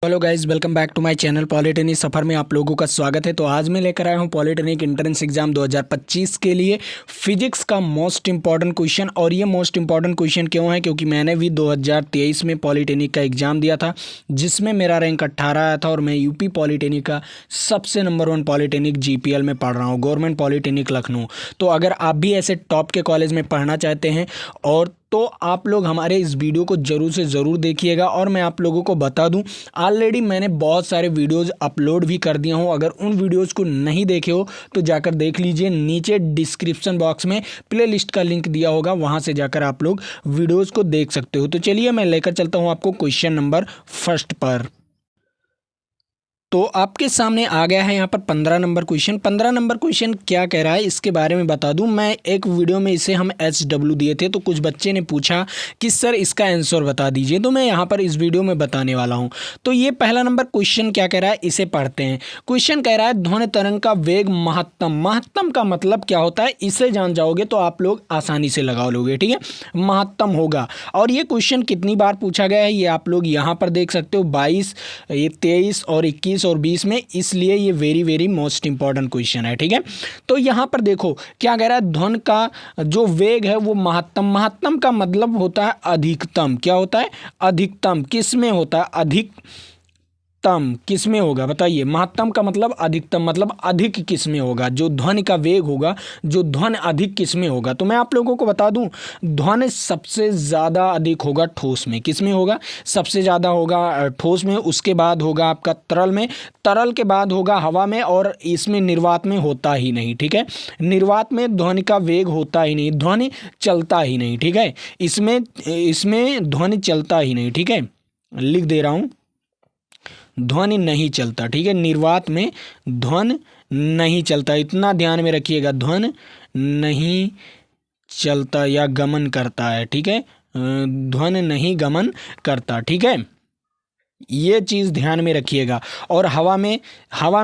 Hello guys, welcome back to my channel. Polytechnic सफ़र में आप लोगों का स्वागत है। तो आज मैं लेकर आया हूं पॉलिटेक्निक एंट्रेंस एग्जाम 2025 के लिए फिजिक्स का मोस्ट इंपॉर्टेंट क्वेश्चन। और ये मोस्ट इंपॉर्टेंट क्वेश्चन क्यों है? क्योंकि मैंने भी 2023 में पॉलिटेक्निक का एग्ज़ाम दिया था, जिसमें मेरा रैंक 18 आया था। और मैं यूपी पॉलिटेक्निक का सबसे नंबर 1 पॉलिटेक्निक जीपीएल में पढ़ रहा हूँ, गवर्नमेंट पॉलिटेक्निक लखनऊ। तो अगर आप भी ऐसे टॉप के कॉलेज में पढ़ना चाहते हैं और तो आप लोग हमारे इस वीडियो को ज़रूर से ज़रूर देखिएगा। और मैं आप लोगों को बता दूं, ऑलरेडी मैंने बहुत सारे वीडियोज़ अपलोड भी कर दिया हूं। अगर उन वीडियोज़ को नहीं देखे हो तो जाकर देख लीजिए, नीचे डिस्क्रिप्शन बॉक्स में प्लेलिस्ट का लिंक दिया होगा, वहां से जाकर आप लोग वीडियोज़ को देख सकते हो। तो चलिए मैं लेकर चलता हूं आपको क्वेश्चन नंबर फर्स्ट पर। तो आपके सामने आ गया है यहाँ पर 15 नंबर क्वेश्चन। 15 नंबर क्वेश्चन क्या कह रहा है इसके बारे में बता दूं। मैं एक वीडियो में इसे हम HW दिए थे, तो कुछ बच्चे ने पूछा कि सर इसका आंसर बता दीजिए, तो मैं यहाँ पर इस वीडियो में बताने वाला हूँ। तो ये पहला नंबर क्वेश्चन क्या कह रहा है, इसे पढ़ते हैं। क्वेश्चन कह रहा है ध्वनि तरंग का वेग महत्तम। महत्तम का मतलब क्या होता है, इसे जान जाओगे तो आप लोग आसानी से लगा लोगे। ठीक है, महत्तम होगा। और ये क्वेश्चन कितनी बार पूछा गया है ये आप लोग यहाँ पर देख सकते हो, 22, ये 23 और 21 और 20 में। इसलिए ये very very most important question है। ठीक है, तो यहाँ पर देखो क्या कह रहा है, ध्वनि का जो वेग है वो महत्तम। महत्तम का मतलब होता है अधिकतम। क्या होता है? अधिकतम। किस में होता है? अधिकतम किस में होगा बताइए? महत्तम का मतलब अधिकतम, मतलब अधिक किस में होगा? जो ध्वनि का वेग होगा, जो ध्वनि अधिक किस में होगा? तो मैं आप लोगों को बता दूं, ध्वनि सबसे ज़्यादा अधिक होगा ठोस में। किस में होगा? सबसे ज़्यादा होगा ठोस में, उसके बाद होगा आपका तरल में, तरल के बाद होगा हवा में, और इसमें निर्वात में होता ही नहीं। ठीक है, निर्वात में ध्वनि का वेग होता ही नहीं, ध्वनि चलता ही नहीं। ठीक है, इसमें ध्वनि चलता ही नहीं। ठीक है, लिख दे रहा हूँ, ध्वनि नहीं चलता। ठीक है, निर्वात में ध्वनि नहीं चलता, इतना ध्यान में रखिएगा। ध्वनि नहीं चलता या गमन करता है। ठीक है, ध्वनि नहीं गमन करता। ठीक है, ये चीज़ ध्यान में रखिएगा। और हवा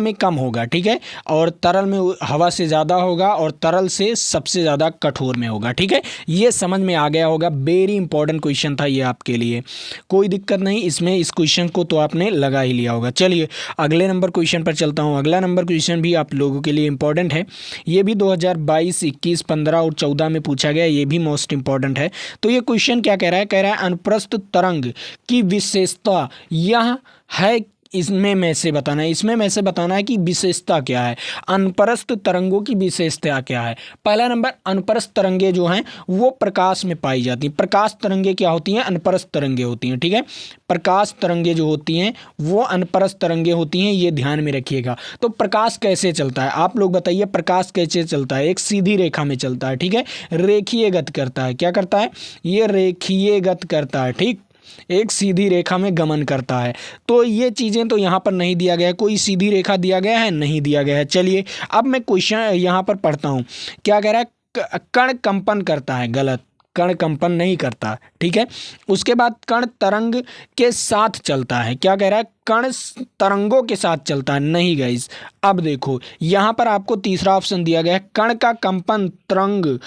में कम होगा। ठीक है, और तरल में हवा से ज़्यादा होगा, और तरल से सबसे ज़्यादा कठोर में होगा। ठीक है, ये समझ में आ गया होगा। वेरी इंपॉर्टेंट क्वेश्चन था ये आपके लिए, कोई दिक्कत नहीं इसमें। इस क्वेश्चन को तो आपने लगा ही लिया होगा। चलिए अगले नंबर क्वेश्चन पर चलता हूँ। अगला नंबर क्वेश्चन भी आप लोगों के लिए इंपॉर्टेंट है। ये भी 2022, 21, 15 और 14 में पूछा गया, ये भी मोस्ट इंपॉर्टेंट है। तो ये क्वेश्चन क्या कह रहा है? कह रहा है अनुप्रस्थ तरंग की विशेषता यह है, इसमें में से बताना है। इसमें में से बताना है कि विशेषता क्या है, अनुप्रस्थ तरंगों की विशेषता क्या है। पहला नंबर, अनुप्रस्थ तरंगे जो हैं वो प्रकाश में पाई जाती हैं। प्रकाश तरंगे क्या होती हैं? अनुप्रस्थ तरंगे होती हैं। ठीक है, प्रकाश तरंगे जो होती हैं वो अनुप्रस्थ तरंगे होती हैं, ये ध्यान में रखिएगा। तो प्रकाश कैसे चलता है आप लोग बताइए? प्रकाश कैसे चलता है? एक सीधी रेखा में चलता है। ठीक है, रेखीय गति करता है। क्या करता है? ये रेखीय गति करता है। ठीक, एक सीधी रेखा में गमन करता है। तो ये चीज़ें तो यहाँ पर नहीं दिया गया है। कोई सीधी रेखा दिया गया है? नहीं दिया गया है। चलिए अब मैं क्वेश्चन यहाँ पर पढ़ता हूँ। क्या कह रहा है? कण कंपन करता है। गलत, कण कंपन नहीं करता। ठीक है, उसके बाद कण तरंग के साथ चलता है। क्या कह रहा है? कण तरंगों के साथ चलता है। नहीं गाइस, अब देखो यहाँ पर आपको तीसरा ऑप्शन दिया गया है, कण का कंपन तरंग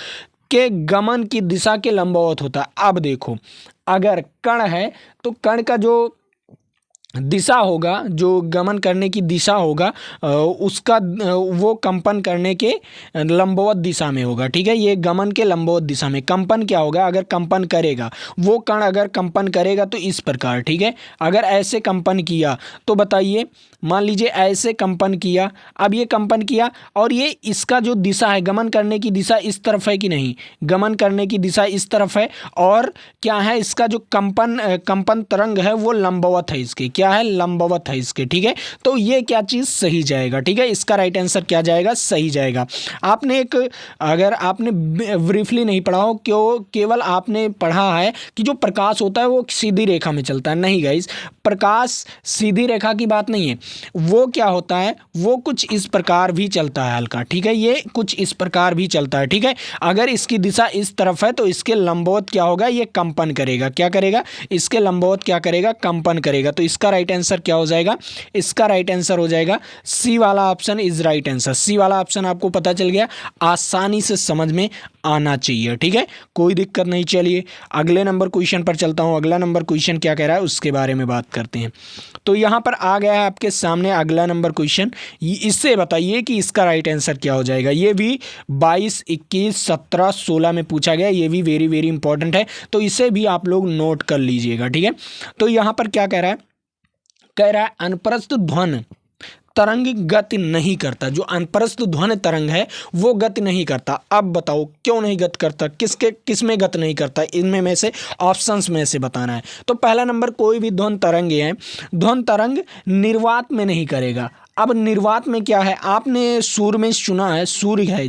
के गमन की दिशा के लंबवत होता है। अब देखो, अगर कण है तो कण का जो दिशा होगा, जो गमन करने की दिशा होगा, उसका वो कंपन करने के लंबवत दिशा में होगा। ठीक है, ये गमन के लंबवत दिशा में। कंपन क्या होगा? अगर कंपन करेगा वो कण, अगर कंपन करेगा तो इस प्रकार। ठीक है, अगर ऐसे कंपन किया तो बताइए, मान लीजिए ऐसे कंपन किया, अब ये कंपन किया और ये इसका जो दिशा है, गमन करने की दिशा इस तरफ है कि नहीं? गमन करने की दिशा इस तरफ है। और क्या है, इसका जो कंपन तरंग है वो लंबवत है इसके। क्या है? लंबवत है इसके। ठीक है, तो ये क्या चीज़ सही जाएगा। ठीक है, इसका राइट आंसर क्या जाएगा? सही जाएगा। आपने अगर आपने ब्रीफली नहीं पढ़ा हो, क्यों केवल आपने पढ़ा है कि जो प्रकाश होता है वो सीधी रेखा में चलता है। नहीं गाइस, प्रकाश सीधी रेखा की बात नहीं है। वो क्या होता है, वो कुछ इस प्रकार भी चलता है हल्का। ठीक है, ये कुछ इस प्रकार भी चलता है। ठीक है, अगर इसकी दिशा इस तरफ है तो इसके लंबवत क्या होगा? ये कंपन करेगा। क्या करेगा? इसके लंबवत क्या करेगा? कंपन करेगा। तो इसका इसका राइट आंसर क्या हो जाएगा? इसका राइट आंसर हो जाएगा सी वाला ऑप्शन इज राइट आंसर। सी वाला ऑप्शन आपको पता चल गया, आसानी से समझ में आना चाहिए, ठीक है, कोई दिक्कत नहीं। चलिए अगले नंबर क्वेश्चन पर चलता हूँ। अगला नंबर क्वेश्चन क्या कह रहा है उसके बारे में बात करते हैं। तो यहाँ पर आ गया है आपके सामने अगला नंबर क्वेश्चन। इससे बताइए कि इसका राइट आंसर क्या हो जाएगा। ये भी 22, 21, 17, 16 में पूछा गया, ये भी वेरी वेरी इंपॉर्टेंट है, तो इसे भी आप लोग नोट कर लीजिएगा, ठीक है। तो यहाँ पर क्या कह रहा है? कह रहा है अनप्रस्थ ध्वनि तरंग गति नहीं करता। जो अनप्रस्थ ध्वनि तरंग है वो गति नहीं करता। अब बताओ क्यों नहीं गति करता, किस में गति नहीं करता, इनमें में से ऑप्शंस में से बताना है। तो पहला नंबर, कोई भी ध्वनि तरंग है, ध्वनि तरंग निर्वात में नहीं करेगा। अब निर्वात में क्या है? आपने सूर्य में सुना है, सूर्य है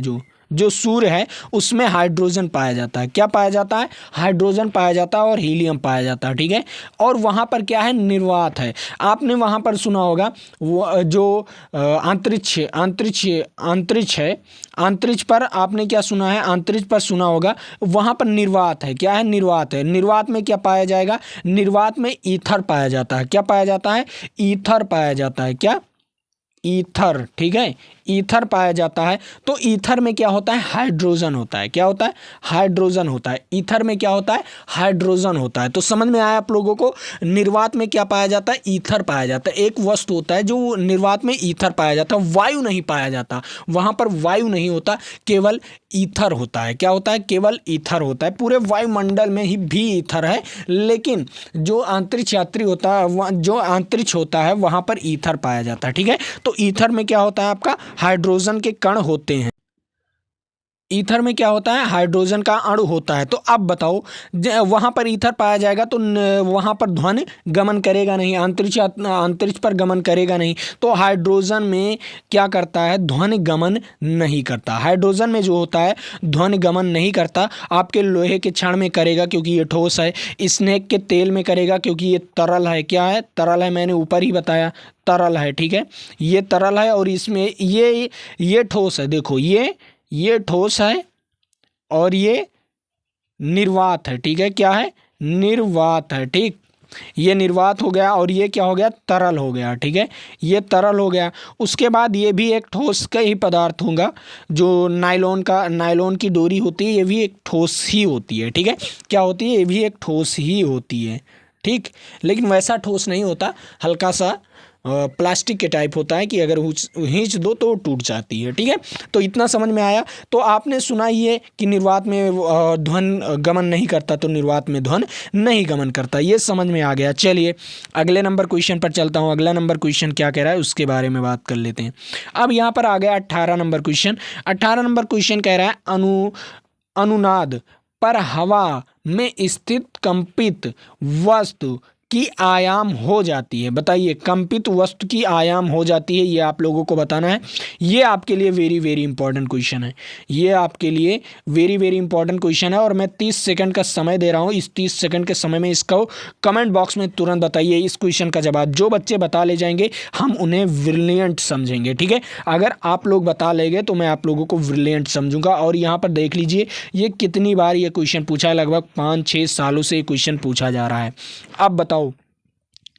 जो सूर्य है उसमें हाइड्रोजन पाया जाता है। क्या पाया जाता है? हाइड्रोजन पाया जाता है और हीलियम पाया जाता है, ठीक है। और वहाँ पर क्या है? निर्वात है। आपने वहाँ पर सुना होगा वो जो अंतरिक्ष है, अंतरिक्ष पर आपने क्या सुना है? अंतरिक्ष पर सुना होगा, वहाँ पर निर्वात है। क्या है? निर्वात है। निर्वात में क्या पाया जाएगा? निर्वात में ईथर पाया जाता है। क्या पाया जाता है? ईथर पाया जाता है। क्या? ईथर, ठीक है, ईथर पाया जाता है। तो ईथर में क्या होता है? हाइड्रोजन होता है। क्या होता है? हाइड्रोजन होता है। ईथर में क्या होता है? हाइड्रोजन होता है। तो समझ में आया आप लोगों को? निर्वात में क्या पाया जाता है? ईथर पाया जाता है। एक वस्तु होता है जो निर्वात में ईथर पाया जाता है, वायु नहीं पाया जाता, वहाँ पर वायु नहीं होता, केवल ईथर होता है। क्या होता है? केवल ईथर होता है। पूरे वायुमंडल में ही भी ईथर है, लेकिन जो अंतरिक्ष यात्री होता है, जो अंतरिक्ष होता है, वहाँ पर ईथर पाया जाता है, ठीक है। तो ईथर में क्या होता है? आपका हाइड्रोजन के कण होते हैं। ईथर में क्या होता है? हाइड्रोजन का अणु होता है। तो अब बताओ, वहाँ पर ईथर पाया जाएगा तो वहाँ पर ध्वनि गमन करेगा नहीं, अंतरिक्ष पर गमन करेगा नहीं। तो हाइड्रोजन में क्या करता है? ध्वनि गमन नहीं करता। हाइड्रोजन में जो होता है ध्वनि गमन नहीं करता। आपके लोहे के क्षण में करेगा क्योंकि ये ठोस है, स्नेक के तेल में करेगा क्योंकि ये तरल है। क्या है? तरल है, मैंने ऊपर ही बताया तरल है, ठीक है, ये तरल है। और इसमें ये ठोस है। देखो ये ठोस है और ये निर्वात है, ठीक है। क्या है? निर्वात है, ठीक। ये निर्वात हो गया और ये क्या हो गया? तरल हो गया, ठीक है, ये तरल हो गया। उसके बाद ये भी एक ठोस का ही पदार्थ होगा। जो नायलॉन की डोरी होती है, ये भी एक ठोस ही होती है, ठीक है। क्या होती है? ये भी एक ठोस ही होती है, ठीक, लेकिन वैसा ठोस नहीं होता, हल्का सा प्लास्टिक के टाइप होता है कि अगर खींच दो तो टूट जाती है, ठीक है। तो इतना समझ में आया। तो आपने सुना ही है कि निर्वात में ध्वनि गमन नहीं करता, तो निर्वात में ध्वनि नहीं गमन करता, ये समझ में आ गया। चलिए अगले नंबर क्वेश्चन पर चलता हूँ। अगला नंबर क्वेश्चन क्या कह रहा है उसके बारे में बात कर लेते हैं। अब यहाँ पर आ गया 18 नंबर क्वेश्चन। 18 नंबर क्वेश्चन कह रहा है अनुनाद पर हवा में स्थित कंपित वस्तु की आयाम हो जाती है। बताइए, कंपित वस्तु की आयाम हो जाती है, ये आप लोगों को बताना है। ये आपके लिए वेरी वेरी इंपॉर्टेंट क्वेश्चन है। ये आपके लिए वेरी वेरी इंपॉर्टेंट क्वेश्चन है और मैं 30 सेकंड का समय दे रहा हूँ। इस 30 सेकंड के समय में इसको कमेंट बॉक्स में तुरंत बताइए इस क्वेश्चन का जवाब। जो बच्चे बता ले जाएंगे हम उन्हें ब्रिलियंट समझेंगे, ठीक है। अगर आप लोग बता लेंगे तो मैं आप लोगों को ब्रिलियंट समझूंगा। और यहाँ पर देख लीजिए ये कितनी बार ये क्वेश्चन पूछा है, लगभग 5-6 सालों से ये क्वेश्चन पूछा जा रहा है। अब बताओ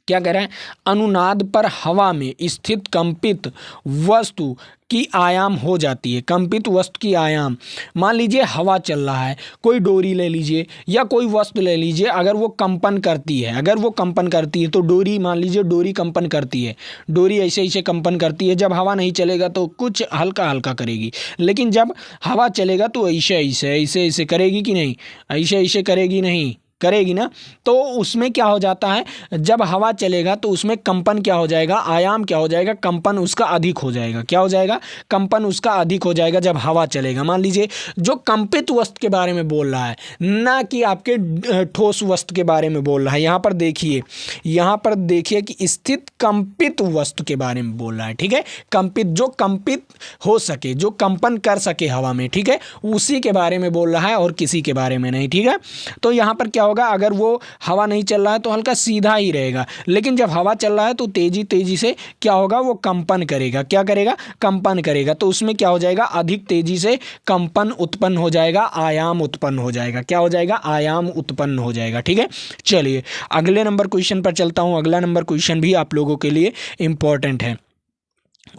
क्या कह रहे हैं? अनुनाद पर हवा में स्थित कंपित वस्तु की आयाम हो जाती है। कंपित वस्तु की आयाम, मान लीजिए हवा चल रहा है, कोई डोरी ले लीजिए या कोई वस्तु ले लीजिए, अगर वो कंपन करती है तो डोरी, मान लीजिए डोरी कंपन करती है, डोरी ऐसे ऐसे कंपन करती है। जब हवा नहीं चलेगा तो कुछ हल्का हल्का करेगी, लेकिन जब हवा चलेगा तो ऐसे ऐसे करेगी कि नहीं? ऐसे ऐसे करेगी नहीं? करेगी ना। तो उसमें क्या हो जाता है, जब हवा चलेगा तो उसमें कंपन क्या हो जाएगा? आयाम क्या हो जाएगा? कंपन उसका अधिक हो जाएगा। क्या हो जाएगा? कंपन उसका अधिक हो जाएगा जब हवा चलेगा। मान लीजिए जो कंपित वस्तु के बारे में बोल रहा है, ना कि आपके ठोस वस्तु के बारे में बोल रहा है। यहाँ पर देखिए कि स्थित कंपित वस्तु के बारे में बोल रहा है, ठीक है। कंपित, जो कंपित हो सके, जो कंपन कर सके हवा में, ठीक है, उसी के बारे में बोल रहा है और किसी के बारे में नहीं, ठीक है। तो यहाँ पर क्या होगा, अगर वो हवा नहीं चल रहा है तो हल्का सीधा ही रहेगा, लेकिन जब हवा चल रहा है तो तेजी तेजी से क्या होगा, वो कंपन करेगा। क्या करेगा? कंपन करेगा। तो उसमें क्या हो जाएगा, अधिक तेजी से कंपन उत्पन्न हो जाएगा, आयाम उत्पन्न हो जाएगा। क्या हो जाएगा? आयाम उत्पन्न हो जाएगा। ठीक है, चलिए अगले नंबर क्वेश्चन पर चलता हूं। अगला नंबर क्वेश्चन भी आप लोगों के लिए इंपॉर्टेंट है,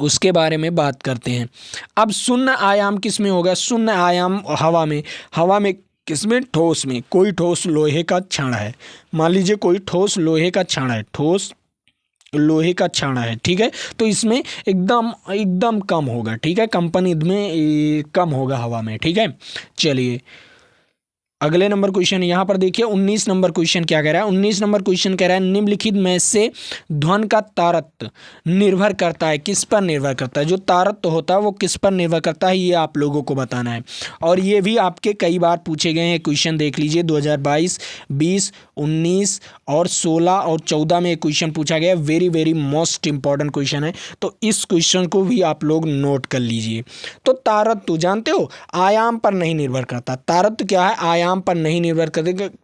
उसके बारे में बात करते हैं। अब शून्य आयाम किस में होगा? शून्य आयाम हवा में। हवा में किसमें? ठोस में। कोई ठोस लोहे का छड़ है, मान लीजिए कोई ठोस लोहे का छड़ है, ठोस लोहे का छड़ है। ठीक है, तो इसमें एकदम एकदम कम होगा। ठीक है, कंपन इसमें कम होगा हवा में। ठीक है, चलिए अगले नंबर क्वेश्चन यहाँ पर देखिए 19 नंबर क्वेश्चन क्या कह रहा है। 19 नंबर क्वेश्चन कह रहा है निम्नलिखित में से ध्वनि का तारतम्य निर्भर करता है, किस पर निर्भर करता है? जो तारतम्य होता है वो किस पर निर्भर करता है, ये आप लोगों को बताना है। और ये भी आपके कई बार पूछे गए हैं क्वेश्चन, देख लीजिए 2022, 20, 19 और 16 और 14 में क्वेश्चन पूछा गया। Very very most important question है, तो इस क्वेश्चन को भी आप लोग नोट कर लीजिए। तो तारतम्य जानते हो आयाम पर नहीं निर्भर करता। तारतम्य क्या है? आयाम पर नहीं निर्भर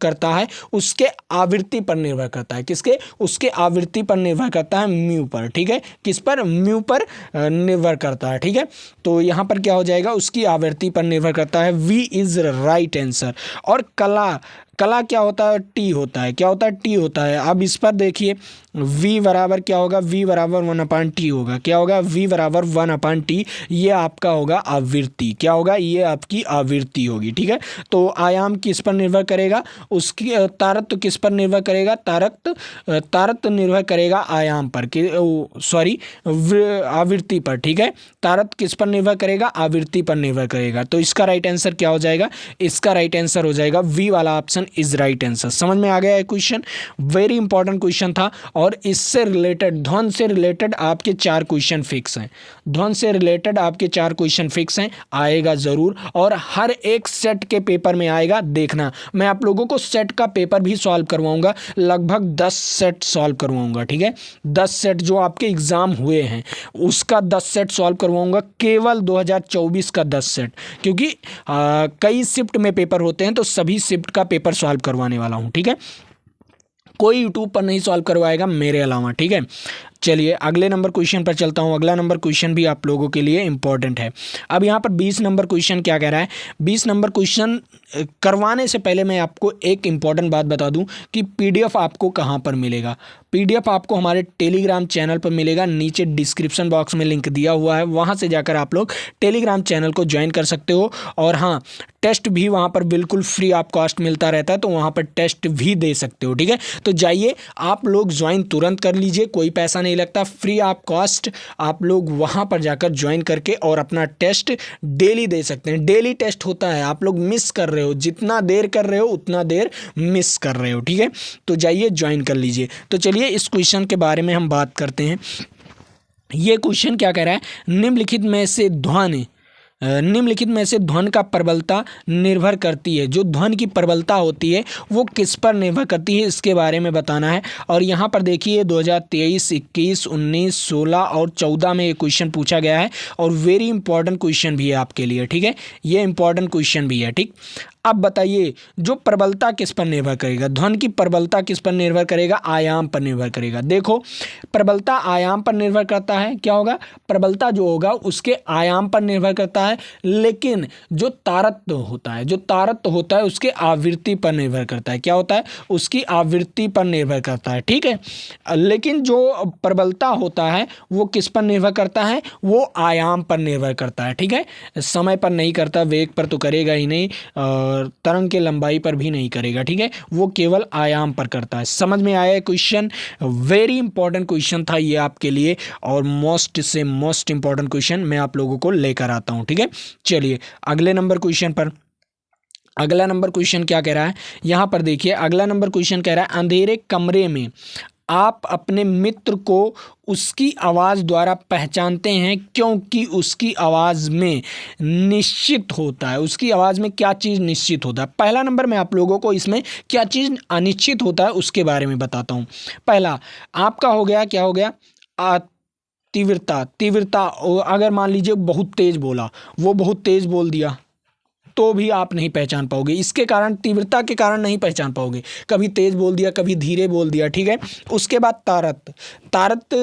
करता है, उसके आवृत्ति पर निर्भर करता है। किसके? उसके आवृत्ति पर निर्भर करता है, म्यू पर। ठीक है, किस पर? म्यू पर निर्भर करता है। ठीक है, तो यहां पर क्या हो जाएगा, उसकी आवृत्ति पर निर्भर करता है। B is right answer. और कला, कला क्या होता है? टी होता है। क्या होता है? टी होता है। अब इस पर देखिए v बराबर क्या होगा, v बराबर 1/t होगा। क्या होगा? v बराबर 1/t, ये आपका होगा आवृत्ति। क्या होगा? ये आपकी आवृत्ति होगी। ठीक है, तो आयाम किस पर निर्भर करेगा? उसकी तारतम्य किस पर निर्भर करेगा? तारतम्य निर्भर करेगा आयाम पर, सॉरी आवृत्ति पर। ठीक है, तारतम्य किस पर निर्भर करेगा? आवृत्ति पर निर्भर करेगा। तो इसका राइट आंसर क्या हो जाएगा? इसका राइट आंसर हो जाएगा वी वाला ऑप्शन इज राइट आंसर। समझ में आ गया है क्वेश्चन? वेरी इंपॉर्टेंट क्वेश्चन था, और इससे रिलेटेड ध्वनि से रिलेटेड आपके 4 क्वेश्चन फिक्स हैं। ध्वनि से रिलेटेड आपके 4 क्वेश्चन फिक्स हैं, आएगा जरूर, और हर एक सेट के पेपर में आएगा। देखना, मैं आप लोगों को सेट का पेपर भी सॉल्व करवाऊंगा, लगभग 10 सेट सॉल्व करवाऊंगा। ठीक है, 10 सेट जो आपके एग्जाम हुए हैं उसका 10 सेट सॉल्व करवाऊंगा, केवल 2024 का 10 सेट, क्योंकि कई शिफ्ट में पेपर होते हैं, तो सभी शिफ्ट का पेपर सॉल्व करवाने वाला हूं। ठीक है, कोई यूट्यूब पर नहीं सॉल्व करवाएगा मेरे अलावा। ठीक है, चलिए अगले नंबर क्वेश्चन पर चलता हूं। अगला नंबर क्वेश्चन भी आप लोगों के लिए इंपॉर्टेंट है। अब यहाँ पर 20 नंबर क्वेश्चन क्या कह रहा है? 20 नंबर क्वेश्चन करवाने से पहले मैं आपको एक इंपॉर्टेंट बात बता दूं कि पीडीएफ आपको कहाँ पर मिलेगा। पीडीएफ आपको हमारे टेलीग्राम चैनल पर मिलेगा, नीचे डिस्क्रिप्शन बॉक्स में लिंक दिया हुआ है, वहाँ से जाकर आप लोग टेलीग्राम चैनल को ज्वाइन कर सकते हो। और हाँ, टेस्ट भी वहाँ पर बिल्कुल फ्री ऑफ कॉस्ट मिलता रहता है, तो वहाँ पर टेस्ट भी दे सकते हो। ठीक है, तो जाइए आप लोग ज्वाइन तुरंत कर लीजिए, कोई पैसा नहीं लगता, फ्री ऑफ कॉस्ट आप लोग वहाँ पर जाकर ज्वाइन करके और अपना टेस्ट डेली दे सकते हैं। डेली टेस्ट होता है, आप लोग मिस कर रहे हो, जितना देर कर रहे हो उतना देर मिस कर रहे हो। ठीक है, तो जाइए ज्वाइन कर लीजिए। तो चलिए इस क्वेश्चन के बारे में हम बात करते हैं। ये क्वेश्चन क्या कह रहा है? निम्नलिखित में से ध्वनि का प्रबलता निर्भर करती है। जो ध्वनि की प्रबलता होती है वो किस पर निर्भर करती है, इसके बारे में बताना है। और यहाँ पर देखिए 2023, 21, 19, 16 और 14 में ये क्वेश्चन पूछा गया है, और वेरी इंपॉर्टेंट क्वेश्चन भी है आपके लिए। ठीक है, ये इंपॉर्टेंट क्वेश्चन भी है। ठीक, अब बताइए जो प्रबलता किस पर निर्भर करेगा? ध्वनि की प्रबलता किस पर निर्भर करेगा? आयाम पर निर्भर करेगा। देखो, प्रबलता आयाम पर निर्भर करता है। क्या होगा? प्रबलता जो होगा उसके आयाम पर निर्भर करता है, लेकिन जो तारतम्य होता है उसके आवृत्ति पर निर्भर करता है। क्या होता है? उसकी आवृत्ति पर निर्भर करता है। ठीक है, लेकिन जो प्रबलता होता है वो किस पर निर्भर करता है? वो आयाम पर निर्भर करता है। ठीक है, समय पर नहीं करता, वेग पर तो करेगा ही नहीं, और तरंग के लंबाई पर भी नहीं करेगा। ठीक है, वो केवल आयाम पर करता है। समझ में आया क्वेश्चन? वेरी इंपॉर्टेंट क्वेश्चन था ये आपके लिए, और मोस्ट से मोस्ट इंपॉर्टेंट क्वेश्चन मैं आप लोगों को लेकर आता हूं। ठीक है, चलिए अगले नंबर क्वेश्चन पर। अगला नंबर क्वेश्चन क्या कह रहा है? यहां पर देखिए अगला नंबर क्वेश्चन कह रहा है अंधेरे कमरे में आप अपने मित्र को उसकी आवाज़ द्वारा पहचानते हैं, क्योंकि उसकी आवाज़ में निश्चित होता है। उसकी आवाज़ में क्या चीज़ निश्चित होता है? पहला नंबर मैं आप लोगों को इसमें क्या चीज़ अनिश्चित होता है उसके बारे में बताता हूँ। पहला आपका हो गया, क्या हो गया? तीव्रता। अगर मान लीजिए बहुत तेज़ बोला, वो बहुत तेज़ बोल दिया, तो भी आप नहीं पहचान पाओगे। इसके कारण, तीव्रता के कारण नहीं पहचान पाओगे। कभी तेज बोल दिया, कभी धीरे बोल दिया, ठीक है। उसके बाद तारत। तारत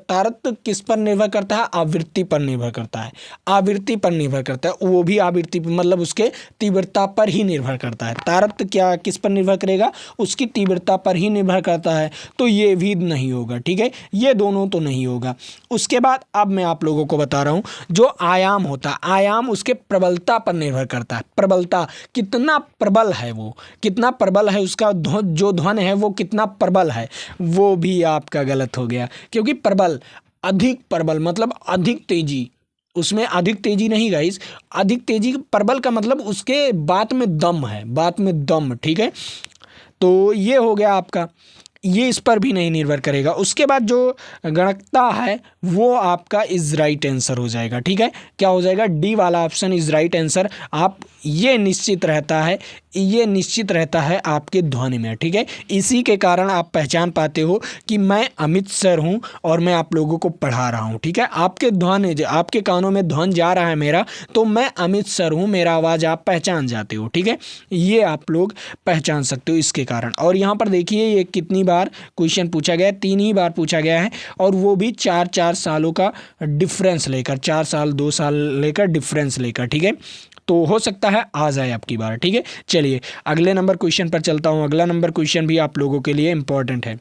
तारत किस पर निर्भर करता है? आवृत्ति पर निर्भर करता है। आवृत्ति पर निर्भर करता है, वो भी आवृत्ति मतलब उसके तीव्रता पर ही निर्भर करता है। तारत क्या किस पर निर्भर करेगा? उसकी तीव्रता पर ही निर्भर करता है, तो ये भी नहीं होगा, ठीक है। ये दोनों तो नहीं होगा। उसके बाद अब मैं आप लोगों को बता रहा हूँ, जो आयाम होता है, आयाम उसके प्रबलता पर निर्भर करता है। प्रबलता, कितना प्रबल है वो, कितना प्रबल है उसका जो ध्वन है वो कितना प्रबल है, वो भी आपका गलत हो गया। क्योंकि प्रबल, अधिक प्रबल मतलब अधिक तेजी, उसमें अधिक तेजी नहीं गाइस, अधिक तेजी। प्रबल का मतलब उसके बात में दम है, बात में दम, ठीक है। तो ये हो गया आपका, ये इस पर भी नहीं निर्भर करेगा। उसके बाद जो गणकता है वो आपका इज राइट आंसर हो जाएगा, ठीक है। क्या हो जाएगा? डी वाला ऑप्शन इज राइट आंसर। आप ये निश्चित रहता है, ये निश्चित रहता है आपके ध्वनि में, ठीक है। इसी के कारण आप पहचान पाते हो कि मैं अमित सर हूँ और मैं आप लोगों को पढ़ा रहा हूँ, ठीक है। आपके ध्वनि, आपके कानों में ध्वन जा रहा है मेरा, तो मैं अमित सर हूँ, मेरा आवाज़ आप पहचान जाते हो, ठीक है। ये आप लोग पहचान सकते हो इसके कारण। और यहाँ पर देखिए ये कितनी बार क्वेश्चन पूछा गया है? 3 ही बार पूछा गया है, और वो भी 4-4 सालों का डिफरेंस लेकर, 4 साल 2 साल लेकर डिफरेंस लेकर, ठीक है। तो हो सकता है आ जाए आपकी बार, ठीक है। चलिए अगले नंबर क्वेश्चन पर चलता हूँ। अगला नंबर क्वेश्चन भी आप लोगों के लिए इंपॉर्टेंट है।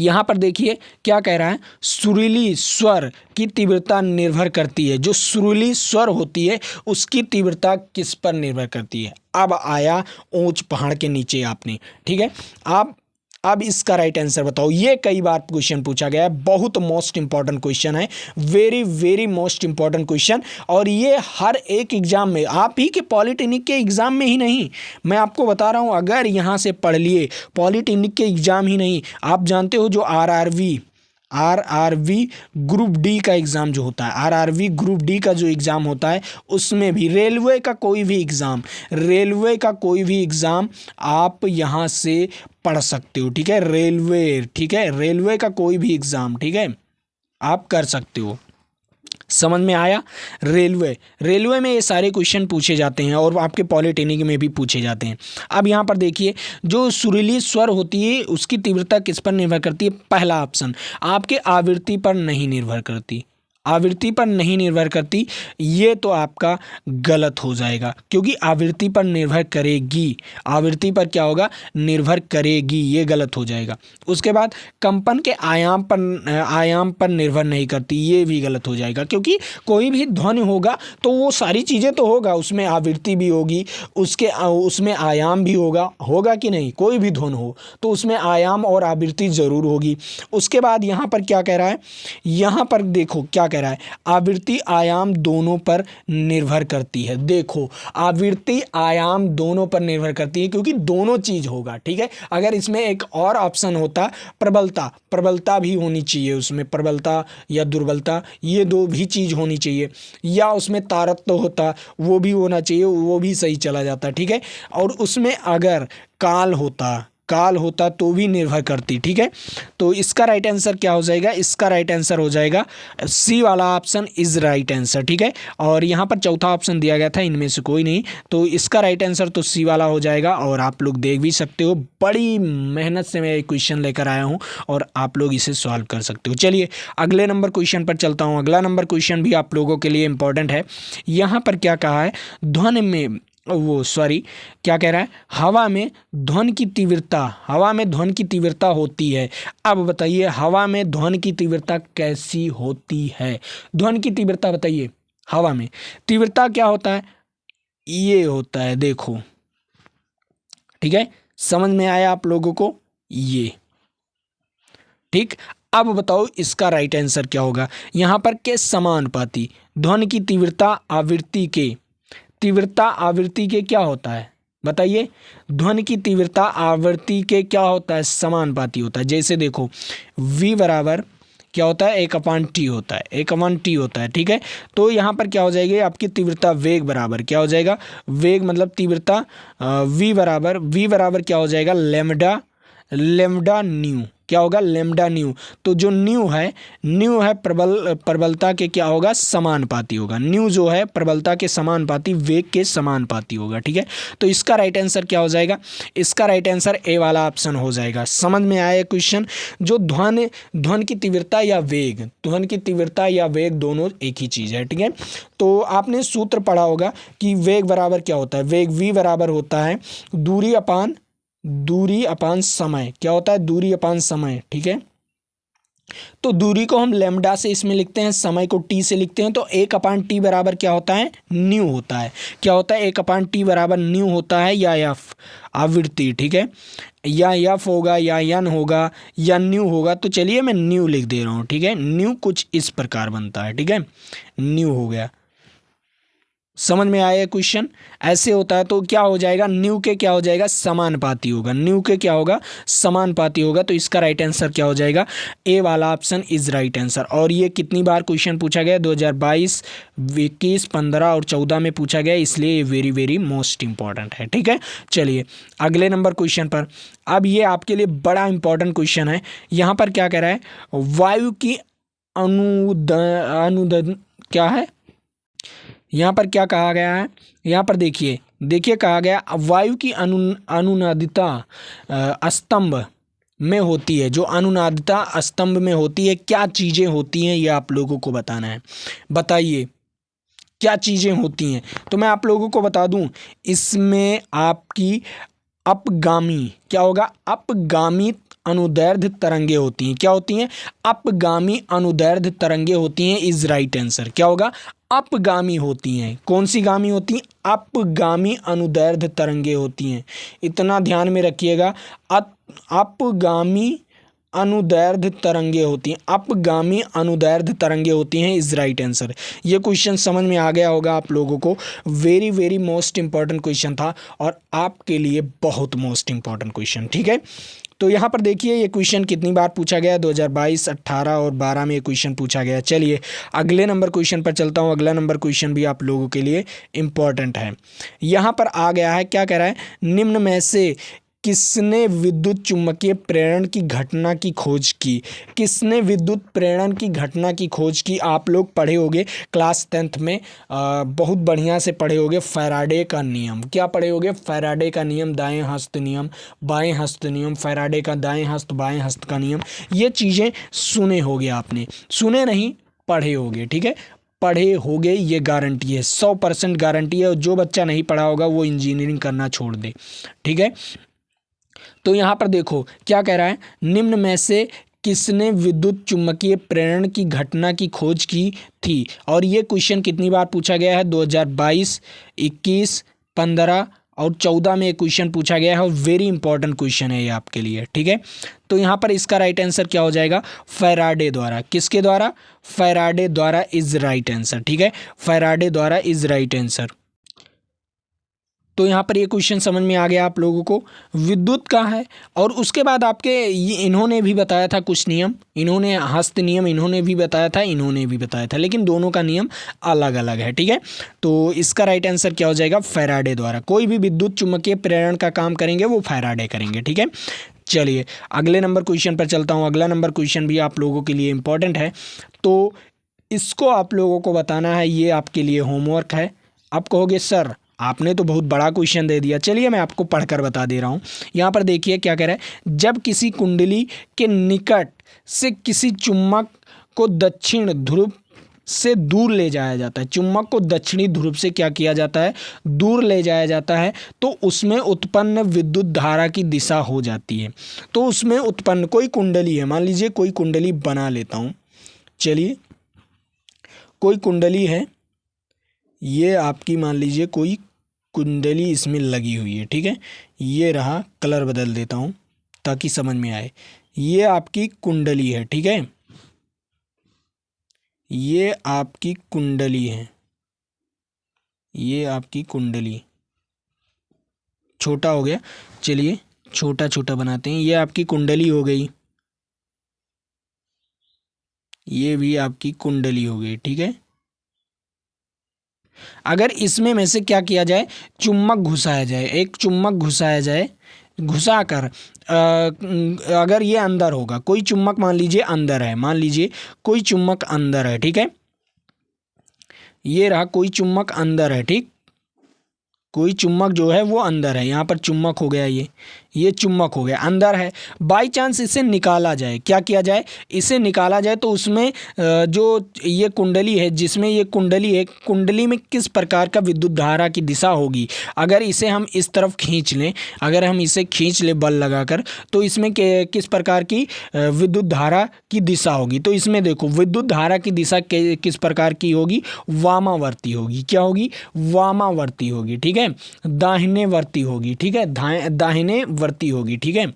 यहाँ पर देखिए क्या कह रहा है, सुरीली स्वर की तीव्रता निर्भर करती है। जो सुरीली स्वर होती है उसकी तीव्रता किस पर निर्भर करती है? अब आया ऊंच पहाड़ के नीचे आपने, ठीक है। आप अब इसका राइट आंसर बताओ। ये कई बार क्वेश्चन पूछा गया है, बहुत मोस्ट इंपॉर्टेंट क्वेश्चन है, very very most important question. और ये हर एक एग्जाम में, आप ही के पॉलिटेक्निक के एग्जाम में ही नहीं, मैं आपको बता रहा हूँ, अगर यहाँ से पढ़ लिए, पॉलिटेक्निक के एग्जाम ही नहीं, आप जानते हो जो आरआरवी ग्रुप डी का एग्ज़ाम जो होता है, आरआरवी ग्रुप डी का जो एग्ज़ाम होता है, उसमें भी रेलवे का कोई भी एग्ज़ाम, रेलवे का कोई भी एग्ज़ाम आप यहाँ से पढ़ सकते हो, ठीक है। रेलवे, ठीक है, रेलवे का कोई भी एग्ज़ाम, ठीक है, आप कर सकते हो। समझ में आया? रेलवे में ये सारे क्वेश्चन पूछे जाते हैं और आपके पॉलिटेक्निक में भी पूछे जाते हैं। अब यहाँ पर देखिए, जो सुरीली स्वर होती है उसकी तीव्रता किस पर निर्भर करती है? पहला ऑप्शन, आपके आवृत्ति पर नहीं निर्भर करती, आवृत्ति पर नहीं निर्भर करती। ये तो आपका गलत हो जाएगा, क्योंकि आवृत्ति पर निर्भर करेगी, आवृत्ति पर क्या होगा? निर्भर करेगी, ये गलत हो जाएगा। उसके बाद कंपन के आयाम पर निर्भर नहीं करती, ये भी गलत हो जाएगा, क्योंकि कोई भी ध्वनि होगा तो वो सारी चीज़ें तो होगा, उसमें आवृत्ति भी होगी, उसमें आयाम भी होगा कि नहीं? कोई भी ध्वनि हो तो उसमें आयाम और आवृत्ति ज़रूर होगी। उसके बाद यहाँ पर क्या कह रहा है? यहाँ पर देखो क्या कह रहा है, आवृत्ति आयाम दोनों पर निर्भर करती है। देखो, आवृत्ति आयाम दोनों पर निर्भर करती है, क्योंकि दोनों चीज होगा, ठीक है। अगर इसमें एक और ऑप्शन होता प्रबलता, प्रबलता भी होनी चाहिए उसमें, प्रबलता या दुर्बलता, ये दो भी चीज होनी चाहिए, या उसमें तारतम्य होता, वो भी होना चाहिए, वो भी सही चला जाता, ठीक है। और उसमें अगर काल होता तो भी निर्भर करती, ठीक है। तो इसका राइट आंसर क्या हो जाएगा? इसका राइट आंसर हो जाएगा सी वाला ऑप्शन इज राइट आंसर, ठीक है। और यहाँ पर चौथा ऑप्शन दिया गया था, इनमें से कोई नहीं, तो इसका राइट आंसर तो सी वाला हो जाएगा। और आप लोग देख भी सकते हो, बड़ी मेहनत से मैं क्वेश्चन लेकर आया हूँ और आप लोग इसे सॉल्व कर सकते हो। चलिए अगले नंबर क्वेश्चन पर चलता हूँ। अगला नंबर क्वेश्चन भी आप लोगों के लिए इंपॉर्टेंट है। यहाँ पर क्या कहा है, क्या कह रहा है, हवा में ध्वनि की तीव्रता होती है। अब बताइए, हवा में ध्वनि की तीव्रता कैसी होती है? ध्वनि की तीव्रता बताइए। हवा में तीव्रता क्या होता है? ये होता है, देखो, ठीक है, समझ में आया आप लोगों को? ये ठीक। अब बताओ इसका राइट आंसर क्या होगा? यहां पर के समानुपाती, ध्वनि की तीव्रता आवृत्ति के क्या होता है? बताइए, ध्वनि की तीव्रता आवृत्ति के क्या होता है? समानुपाती होता है। जैसे देखो, v बराबर क्या होता है? 1/t होता है, 1/t होता है, ठीक है। तो यहाँ पर क्या हो जाएगी आपकी तीव्रता? वेग बराबर क्या हो जाएगा? वेग मतलब तीव्रता, v बराबर क्या हो जाएगा? लेमडा न्यू, क्या होगा, लैम्डा न्यू। तो जो न्यू है प्रबलता के क्या होगा, समानुपाती होगा। न्यू जो है प्रबलता के समानुपाती, वेग के समानुपाती होगा। ठीक है, तो इसका राइट आंसर क्या हो जाएगा, इसका राइट आंसर ए वाला ऑप्शन हो जाएगा। समझ में आया क्वेश्चन। जो ध्वन की तीव्रता या वेग दोनों एक ही चीज़ है। ठीक है, तो आपने सूत्र पढ़ा होगा कि वेग बराबर क्या होता है, वेग v बराबर होता है दूरी अपान समय। क्या होता है, दूरी अपान समय। ठीक है, तो दूरी को हम लैम्डा से इसमें लिखते हैं, समय को टी से लिखते हैं। तो 1/t बराबर क्या होता है, न्यू होता है। क्या होता है, 1/t बराबर न्यू होता है, या एफ आवृत्ति। ठीक है, या एफ होगा या एन होगा या न्यू होगा। तो चलिए मैं न्यू लिख दे रहा हूँ। ठीक है, न्यू कुछ इस प्रकार बनता है। ठीक है, न्यू हो गया। समझ में आया क्वेश्चन, ऐसे होता है। तो क्या हो जाएगा, न्यू के क्या हो जाएगा, समानुपाती होगा। न्यू के क्या होगा, समानुपाती होगा। तो इसका राइट आंसर क्या हो जाएगा, ए वाला ऑप्शन इज राइट आंसर। और ये कितनी बार क्वेश्चन पूछा गया, 2022, 21, 15 और 14 में पूछा गया, इसलिए ये वेरी वेरी मोस्ट इंपॉर्टेंट है। ठीक है, चलिए अगले नंबर क्वेश्चन पर। अब ये आपके लिए बड़ा इंपॉर्टेंट क्वेश्चन है। यहाँ पर क्या कह रहा है, वायु की अनुद क्या है, यहाँ पर क्या कहा गया है, यहाँ पर देखिए कहा गया वायु की अनुनादिता स्तंभ में होती है। जो अनुनादिता स्तंभ में होती है, क्या चीज़ें होती हैं, ये आप लोगों को बताना है। बताइए क्या चीज़ें होती हैं। तो मैं आप लोगों को बता दूं, इसमें आपकी अपगामी क्या होगा, अपगामी अनुदैर्ध्य तरंगे होती हैं। क्या होती हैं, अपगामी अनुदैर्ध्य तरंगे होती हैं, इज राइट आंसर। क्या होगा, अपगामी होती हैं। कौन सी गामी होती हैं, अपगामी अनुदैर्ध्य तरंगे होती हैं। इतना ध्यान में रखिएगा, अपगामी अनुदैर्ध्य तरंगे होती हैं, अपगामी अनुदैर्ध्य तरंगे होती हैं, इज राइट आंसर। ये क्वेश्चन समझ में आ गया होगा आप लोगों को। Very very most important question था और आपके लिए बहुत मोस्ट इंपॉर्टेंट क्वेश्चन। ठीक है, तो यहाँ पर देखिए ये क्वेश्चन कितनी बार पूछा गया, 2022, 18 और 12 में ये क्वेश्चन पूछा गया। चलिए अगले नंबर क्वेश्चन पर चलता हूँ। अगला नंबर क्वेश्चन भी आप लोगों के लिए इम्पॉर्टेंट है। यहाँ पर आ गया है, क्या कह रहा है, निम्न में से किसने विद्युत चुम्बकीय प्रेरण की घटना की खोज की। किसने विद्युत प्रेरण की घटना की खोज की। आप लोग पढ़े होंगे क्लास 10th में, बहुत बढ़िया से पढ़े होंगे फैराडे का नियम। क्या पढ़े होंगे, फैराडे का नियम, दाएं हस्त नियम, बाएं हस्त नियम, फैराडे का दाएं हस्त बाएं हस्त का नियम। ये चीज़ें सुने होंगे आपने, सुने नहीं पढ़े होंगे। ठीक है, पढ़े होंगे, ये गारंटी है, 100% गारंटी है। और जो बच्चा नहीं पढ़ा होगा वो इंजीनियरिंग करना छोड़ दे। ठीक है, तो यहाँ पर देखो क्या कह रहा है, निम्न में से किसने विद्युत चुम्बकीय प्रेरण की घटना की खोज की थी। और ये क्वेश्चन कितनी बार पूछा गया है, 2022, 21, 15 और 14 में ये क्वेश्चन पूछा गया है और वेरी इंपॉर्टेंट क्वेश्चन है ये आपके लिए। ठीक है, तो यहाँ पर इसका राइट आंसर क्या हो जाएगा, फैराडे द्वारा। किसके द्वारा, फैराडे द्वारा इज राइट आंसर। ठीक है, फैराडे द्वारा इज राइट आंसर। तो यहाँ पर ये क्वेश्चन समझ में आ गया आप लोगों को, विद्युत का है। और उसके बाद आपके इन्होंने भी बताया था कुछ नियम, इन्होंने हस्त नियम इन्होंने भी बताया था, इन्होंने भी बताया था, लेकिन दोनों का नियम अलग अलग है। ठीक है, तो इसका राइट आंसर क्या हो जाएगा, फैराडे द्वारा। कोई भी विद्युत चुम्बकीय प्रेरण का काम करेंगे वो फैराडे करेंगे। ठीक है, चलिए अगले नंबर क्वेश्चन पर चलता हूँ। अगला नंबर क्वेश्चन भी आप लोगों के लिए इम्पोर्टेंट है, तो इसको आप लोगों को बताना है। ये आपके लिए होमवर्क है। आप कहोगे सर आपने तो बहुत बड़ा क्वेश्चन दे दिया, चलिए मैं आपको पढ़कर बता दे रहा हूँ। यहाँ पर देखिए क्या कह रहा है, जब किसी कुंडली के निकट से किसी चुम्बक को दक्षिण ध्रुव से दूर ले जाया जाता है, चुम्बक को दक्षिणी ध्रुव से क्या किया जाता है, दूर ले जाया जाता है, तो उसमें उत्पन्न विद्युत धारा की दिशा हो जाती है। तो उसमें उत्पन्न कोई कुंडली है, मान लीजिए कोई कुंडली बना लेता हूँ। चलिए कोई कुंडली है, ये आपकी मान लीजिए कोई कुंडली इसमें लगी हुई है। ठीक है, ये रहा, कलर बदल देता हूँ ताकि समझ में आए। ये आपकी कुंडली है। ठीक है, ये आपकी कुंडली है, ये आपकी कुंडली, छोटा हो गया, चलिए छोटा छोटा बनाते हैं। ये आपकी कुंडली हो गई, ये भी आपकी कुंडली हो गई। ठीक है, अगर इसमें में से क्या किया जाए, चुम्बक घुसाया जाए, एक चुम्बक घुसाया जाए, घुसाकर अगर ये अंदर होगा, कोई चुम्बक मान लीजिए अंदर है, मान लीजिए कोई चुम्बक अंदर है, ठीक है, ये रहा कोई चुम्बक अंदर है, ठीक, कोई चुम्बक जो है वो अंदर है, यहाँ पर चुम्बक हो गया, ये चुम्बक हो गया, अंदर है। बाई चांस इसे निकाला जाए, क्या किया जाए, इसे निकाला जाए तो उसमें जो ये कुंडली है, जिसमें ये कुंडली है, कुंडली में किस प्रकार का विद्युत धारा की दिशा होगी। अगर इसे हम इस तरफ खींच लें, अगर हम इसे खींच लें बल लगाकर, तो इसमें किस प्रकार की विद्युत धारा की दिशा होगी। तो इसमें देखो विद्युत धारा की दिशा किस प्रकार की होगी, वामावर्ती होगी। क्या होगी, वामावर्ती होगी, ठीक है, दाहिने वर्ती होगी, ठीक है, दाहिने वर्ती होगी, ठीक है,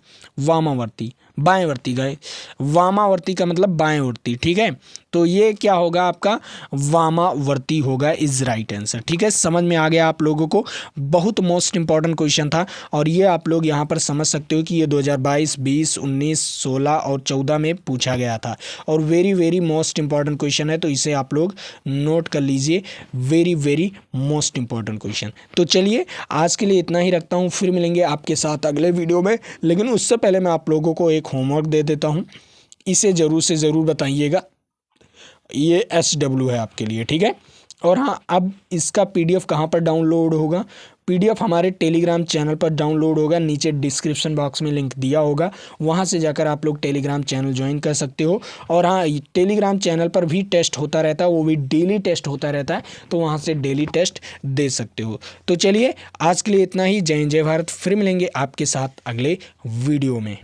वामावर्ती, बाएं वर्ती गए, वामावर्ती का मतलब बाएं वर्ती, ठीक है। तो ये क्या होगा आपका, वामावर्ती होगा इज राइट आंसर, ठीक है। समझ में आ गया आप लोगों को, बहुत मोस्ट इंपॉर्टेंट क्वेश्चन था, और ये आप लोग यहाँ पर समझ सकते हो कि ये 2022, 20, 19, 16 और 14 में पूछा गया था, और very very most important question है, तो इसे आप लोग नोट कर लीजिए, very very most important question. तो चलिए आज के लिए इतना ही रखता हूँ, फिर मिलेंगे आपके साथ अगले वीडियो में, लेकिन उससे पहले मैं आप लोगों को एक होमवर्क दे देता हूँ, इसे ज़रूर से ज़रूर बताइएगा, ये SW है आपके लिए, ठीक है। और हाँ, अब इसका PDF कहाँ पर डाउनलोड होगा, PDF हमारे टेलीग्राम चैनल पर डाउनलोड होगा, नीचे डिस्क्रिप्शन बॉक्स में लिंक दिया होगा, वहाँ से जाकर आप लोग टेलीग्राम चैनल ज्वाइन कर सकते हो। और हाँ, टेलीग्राम चैनल पर भी टेस्ट होता रहता है, वो भी डेली टेस्ट होता रहता है, तो वहाँ से डेली टेस्ट दे सकते हो। तो चलिए आज के लिए इतना ही, जय हिंद जय भारत, फिर मिलेंगे आपके साथ अगले वीडियो में।